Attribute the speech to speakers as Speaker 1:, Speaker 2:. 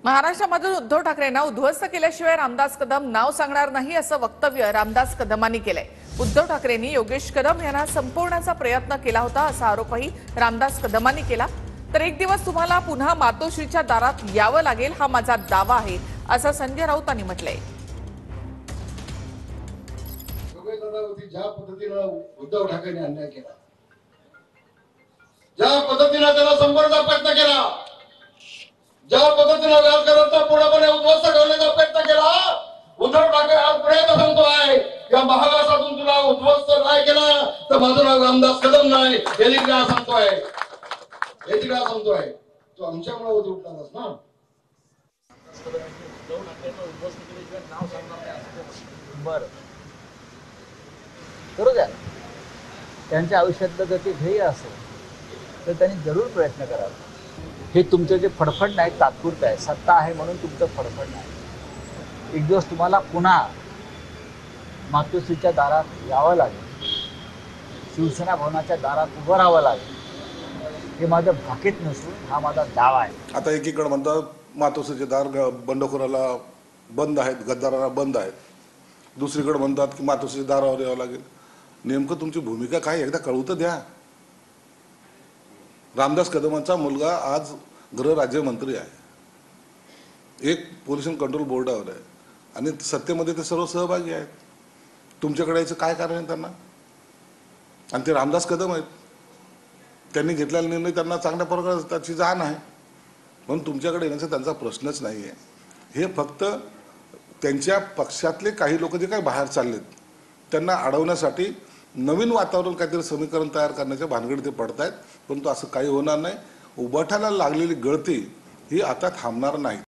Speaker 1: महाराष्ट्रामधून उद्धव ठाकरेंना उद्ध्वस्त केल्याशिवाय रामदास कदम नाव सांगणार नाही असं वक्तव्य रामदास कदमांनी केलंय। उद्धव ठाकरेंनी योगेश कदम यांना संपवण्याचा प्रयत्न केला होता असा आरोपही रामदास कदमांनी केला। तर एक दिवस तुम्हाला पुन्हा मातोश्रीच्या दारात यावं लागेल हा माझा दावा आहे असं संजय राऊतांनी म्हटलंय।
Speaker 2: ज्या पद्धतीने उद्धव ठाकरेंनी अन्याय केला, ज्या पद्धतीने त्याला संपवण्याचा प्रयत्न केला, ज्या पद्धतीने व्यासघराचा पूर्णपणे उद्ध्वस्त करण्याचा प्रयत्न केला, उद्धव ठाकरे आज प्रयत्न सांगतोय या महाराष्ट्रातून तुला उद्ध्वस्त नाही केला तर माझं नाव रामदास कदम नाही याची काय सांगतोय, याची काय सांगतोय तो आमच्यामुळे उठलाच ना।
Speaker 3: बरं करू द्या, त्यांच्या आयुष्यातलं जर ते ध्येय असेल तर त्यांनी जरूर प्रयत्न करावा। हे तुमचं जे फडफड नाही तात्पुरतं आहे, सत्ता आहे म्हणून तुमचं फडफड नाही। एक दिवस तुम्हाला पुन्हा मातोश्रीच्या दारात यावं लागेल, शिवसेना भवनाच्या दारात उभं राहावं लागेल। हे माझं भाकीत नसून हा माझा दावा आहे।
Speaker 4: आता एकीकडे म्हणतात मातोश्रीचे दार बंडखोराला बंद आहेत, गद्दारांना बंद आहेत, दुसरीकडे म्हणतात की मातोश्रीच्या दारावर यावं लागेल। नेमकं तुमची भूमिका काय एकदा कळवू तर द्या। रामदास कदमांचा मुलगा आज गृहराज्यमंत्री आहे, एक पोल्युशन कंट्रोल बोर्डावर आहे आणि सत्तेमध्ये ते सर्व सहभागी आहेत। तुमच्याकडे याचं काय कारण आहे त्यांना? आणि ते रामदास कदम आहेत, त्यांनी घेतलेला निर्णय त्यांना चांगल्या प्रकारे त्याची जाण आहे, म्हणून तुमच्याकडे येण्याचा त्यांचा प्रश्नच नाही आहे। हे फक्त त्यांच्या पक्षातले काही लोक जे काही बाहेर चाललेत त्यांना अडवण्यासाठी नवीन वातावरण काहीतरी समीकरण तयार करण्याच्या भानगडीत ते पडतायत, परंतु असं काही होणार नाही। उबाठाला लागलेली गळती ही आता थांबणार नाही।